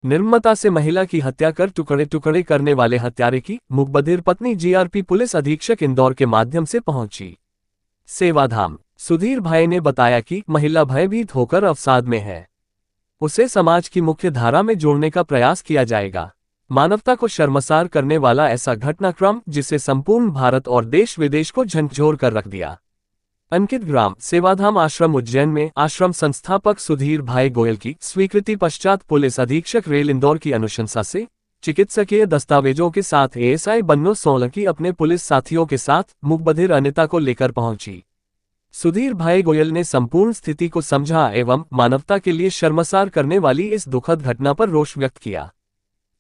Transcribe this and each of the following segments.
निर्ममता से महिला की हत्या कर टुकड़े टुकड़े करने वाले हत्यारे की मुकबधिर पत्नी जीआरपी पुलिस अधीक्षक इंदौर के माध्यम से पहुंची सेवाधाम। सुधीर भाई ने बताया कि महिला भयभीत होकर अवसाद में है, उसे समाज की मुख्य धारा में जोड़ने का प्रयास किया जाएगा। मानवता को शर्मसार करने वाला ऐसा घटनाक्रम जिसे संपूर्ण भारत और देश विदेश को झंझोर कर रख दिया। अंकित ग्राम सेवाधाम आश्रम उज्जैन में आश्रम संस्थापक सुधीर भाई गोयल की स्वीकृति पश्चात पुलिस अधीक्षक रेल इंदौर की अनुशंसा से चिकित्सकीय दस्तावेजों के साथ एएसआई बन्नो सोलंकी अपने पुलिस साथियों के साथ मुकबधिर अनिता को लेकर पहुंची। सुधीर भाई गोयल ने संपूर्ण स्थिति को समझा एवं मानवता के लिए शर्मसार करने वाली इस दुखद घटना पर रोष व्यक्त किया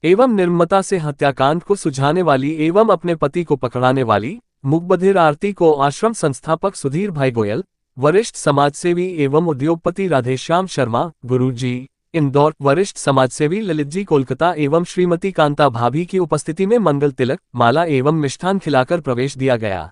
एवं निर्ममता से हत्याकांड को सुझाने वाली एवं अपने पति को पकड़ाने वाली मुकबधिर आरती को आश्रम संस्थापक सुधीर भाई गोयल, वरिष्ठ समाजसेवी एवं उद्योगपति राधेश्याम शर्मा गुरुजी इंदौर, वरिष्ठ समाजसेवी ललित जी कोलकाता एवं श्रीमती कांता भाभी की उपस्थिति में मंगल तिलक, माला एवं मिष्ठान खिलाकर प्रवेश दिया गया।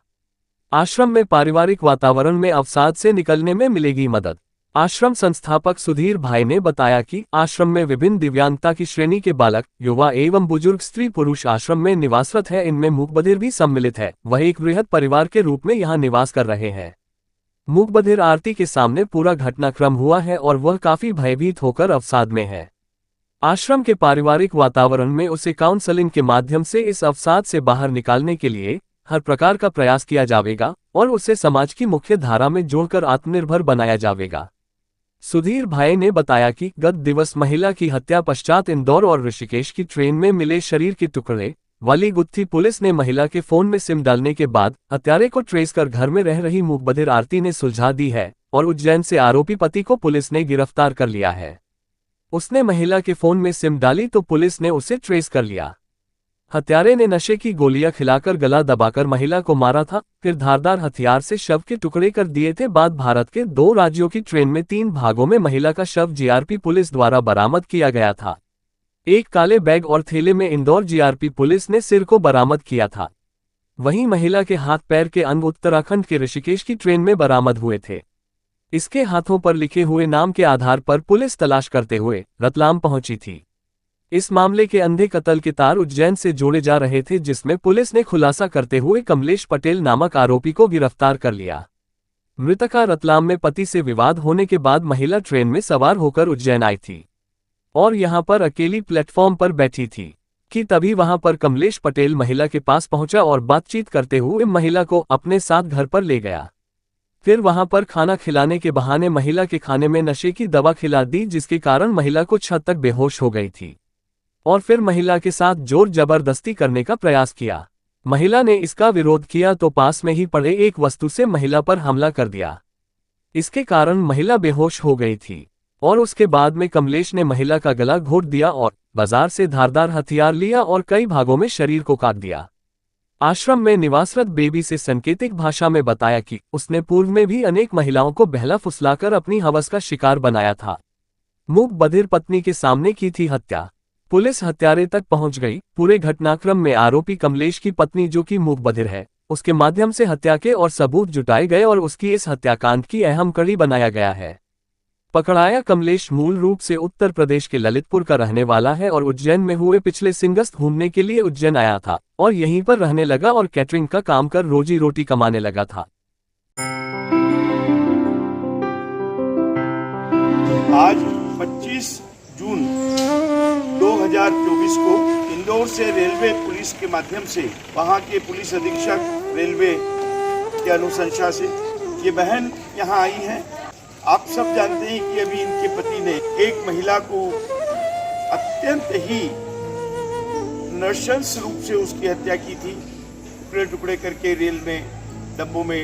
आश्रम में पारिवारिक वातावरण में अवसाद से निकलने में मिलेगी मदद। आश्रम संस्थापक सुधीर भाई ने बताया कि आश्रम में विभिन्न दिव्यांगता की श्रेणी के बालक, युवा एवं बुजुर्ग स्त्री पुरुष आश्रम में निवासरत है, इनमें मूकबधिर भी सम्मिलित है। वह एक बृहद परिवार के रूप में यहाँ निवास कर रहे हैं। मूकबधिर आरती के सामने पूरा घटनाक्रम हुआ है और वह काफी भयभीत होकर अवसाद में है। आश्रम के पारिवारिक वातावरण में उसे काउंसलिंग के माध्यम से इस अवसाद से बाहर निकालने के लिए हर प्रकार का प्रयास किया जाएगा और उसे समाज की मुख्य धारा में जोड़कर आत्मनिर्भर बनाया जाएगा। सुधीर भाई ने बताया कि गत दिवस महिला की हत्या पश्चात इंदौर और ऋषिकेश की ट्रेन में मिले शरीर के टुकड़े वाली गुत्थी पुलिस ने महिला के फोन में सिम डालने के बाद हत्यारे को ट्रेस कर घर में रह रही मुकबधिर आरती ने सुलझा दी है और उज्जैन से आरोपी पति को पुलिस ने गिरफ्तार कर लिया है। उसने महिला के फोन में सिम डाली तो पुलिस ने उसे ट्रेस कर लिया। हत्यारे ने नशे की गोलियां खिलाकर गला दबाकर महिला को मारा था, फिर धारदार हथियार से शव के टुकड़े कर दिए थे। बाद भारत के 2 राज्यों की ट्रेन में 3 भागों में महिला का शव जीआरपी पुलिस द्वारा बरामद किया गया था। एक काले बैग और थैले में इंदौर जीआरपी पुलिस ने सिर को बरामद किया था। वहीं महिला के हाथ पैर के अंग उत्तराखंड के ऋषिकेश की ट्रेन में बरामद हुए थे। इसके हाथों पर लिखे हुए नाम के आधार पर पुलिस तलाश करते हुए रतलाम पहुंची थी। इस मामले के अंधे कत्ल के तार उज्जैन से जोड़े जा रहे थे, जिसमें पुलिस ने खुलासा करते हुए कमलेश पटेल नामक आरोपी को गिरफ्तार कर लिया। मृतका रतलाम में पति से विवाद होने के बाद महिला ट्रेन में सवार होकर उज्जैन आई थी और यहां पर अकेली प्लेटफॉर्म पर बैठी थी कि तभी वहां पर कमलेश पटेल महिला के पास पहुंचा और बातचीत करते हुए महिला को अपने साथ घर पर ले गया। फिर वहां पर खाना खिलाने के बहाने महिला के खाने में नशे की दवा खिला दी, जिसके कारण महिला कुछ हद तक बेहोश हो गई थी और फिर महिला के साथ जोर जबरदस्ती करने का प्रयास किया। महिला ने इसका विरोध किया तो पास में ही पड़े एक वस्तु से महिला पर हमला कर दिया। इसके कारण महिला बेहोश हो गई थी और उसके बाद में कमलेश ने महिला का गला घोट दिया और बाजार से धारदार हथियार लिया और कई भागों में शरीर को काट दिया। आश्रम में निवासरत बेबी से सांकेतिक भाषा में बताया कि उसने पूर्व में भी अनेक महिलाओं को बहला फुसलाकर अपनी हवस का शिकार बनाया था। मूकबधिर पत्नी के सामने की थी हत्या। पुलिस हत्यारे तक पहुंच गई। पूरे घटनाक्रम में आरोपी कमलेश की पत्नी, जो कि मूकबधिर है, उसके माध्यम से हत्या के और सबूत जुटाए गए और उसकी इस हत्याकांड की अहम कड़ी बनाया गया है। पकड़ाया कमलेश मूल रूप से उत्तर प्रदेश के ललितपुर का रहने वाला है और उज्जैन में हुए पिछले सिंगस्त घूमने के लिए उज्जैन आया था और यहीं पर रहने लगा और कैटरिंग का काम कर रोजी रोटी कमाने लगा था। आज 25 जून 2024 को इंदौर से रेलवे पुलिस के माध्यम से वहां के पुलिस अधीक्षक रेलवे के अनुशंसा से ये बहन यहां आई है। आप सब जानते हैं कि अभी इनके पति ने एक महिला को अत्यंत ही नृशंस रूप से उसकी हत्या की थी। टुकड़े टुकड़े करके रेल में डब्बों में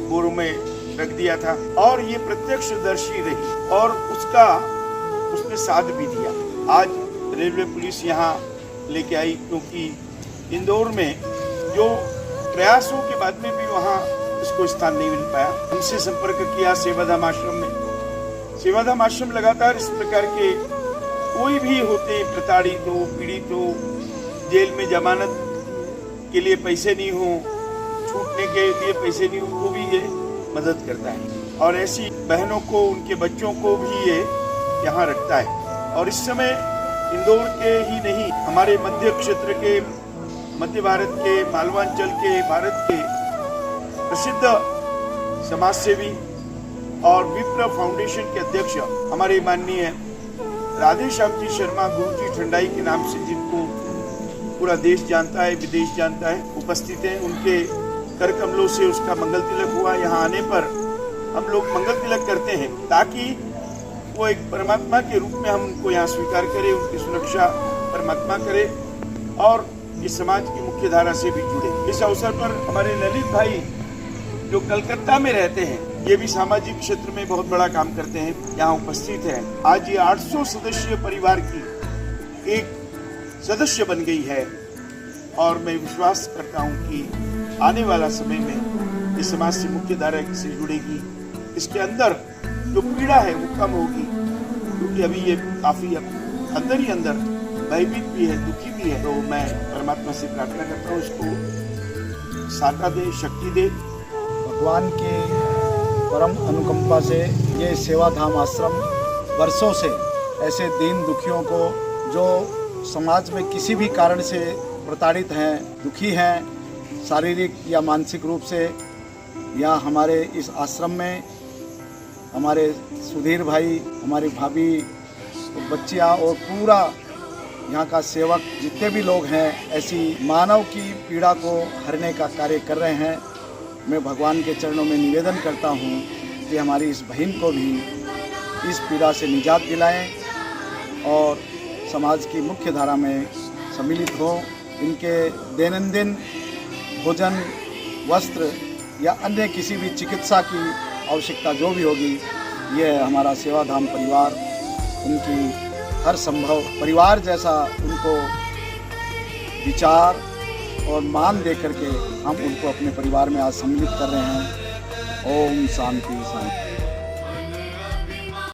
बोरों में रख दिया था और ये प्रत्यक्षदर्शी रही और उसने साथ भी दिया। आज रेलवे पुलिस यहाँ लेके आई क्योंकि इंदौर में जो प्रयासों के बाद में भी वहाँ इसको स्थान नहीं मिल पाया। हमसे संपर्क किया सेवाधाम आश्रम में। सेवाधाम आश्रम लगातार इस प्रकार के कोई भी होते, प्रताड़ित हो, पीड़ित हो, जेल में जमानत के लिए पैसे नहीं हो, छूटने के लिए पैसे नहीं हो, वो भी ये मदद करता है और ऐसी बहनों को, उनके बच्चों को भी ये यहाँ रखता है। और इस समय इंदौर के ही नहीं, हमारे मध्य क्षेत्र के, मध्य भारत के, मालवांचल के, भारत के प्रसिद्ध समाजसेवी और विप्र फाउंडेशन के अध्यक्ष हमारे माननीय राधे श्याम जी शर्मा गुरुजी ठंडाई के नाम से, जिनको पूरा देश जानता है, विदेश जानता है, उपस्थित हैं। उनके कर कमलों से उसका मंगल तिलक हुआ। यहाँ आने पर हम लोग मंगल तिलक करते हैं ताकि वो एक परमात्मा के रूप में हम उनको यहाँ स्वीकार करें, उनकी सुरक्षा परमात्मा करे और इस समाज की मुख्य धारा से भी जुड़े। इस अवसर पर हमारे ललित भाई जो कलकत्ता में रहते हैं, ये भी सामाजिक क्षेत्र में बहुत बड़ा काम करते हैं, यहाँ उपस्थित है। आज ये 800 सदस्यीय परिवार की एक सदस्य बन गई है और मैं विश्वास करता हूँ कि आने वाला समय में इस समाज से मुख्य धारा से जुड़ेगी। इसके अंदर जो पीड़ा है वो कम होगी, क्योंकि अभी ये काफी अंदर ही अंदर भयभीत भी है, दुखी भी है। तो मैं परमात्मा से प्रार्थना करता हूँ इसको साथा दे, शक्ति दे। भगवान की परम अनुकंपा से ये सेवाधाम आश्रम वर्षों से ऐसे दीन दुखियों को, जो समाज में किसी भी कारण से प्रताड़ित हैं, दुखी हैं, शारीरिक या मानसिक रूप से, या हमारे इस आश्रम में हमारे सुधीर भाई, हमारी भाभी, बच्चियाँ और पूरा यहाँ का सेवक जितने भी लोग हैं, ऐसी मानव की पीड़ा को हरने का कार्य कर रहे हैं। मैं भगवान के चरणों में निवेदन करता हूँ कि हमारी इस बहन को भी इस पीड़ा से निजात दिलाएं और समाज की मुख्य धारा में सम्मिलित हो। इनके दैनंदिन भोजन, वस्त्र या अन्य किसी भी चिकित्सा की आवश्यकता जो भी होगी, ये हमारा सेवाधाम परिवार उनकी हर संभव परिवार जैसा उनको विचार और मान दे करके हम उनको अपने परिवार में आज सम्मिलित कर रहे हैं। ओम शांति शांति।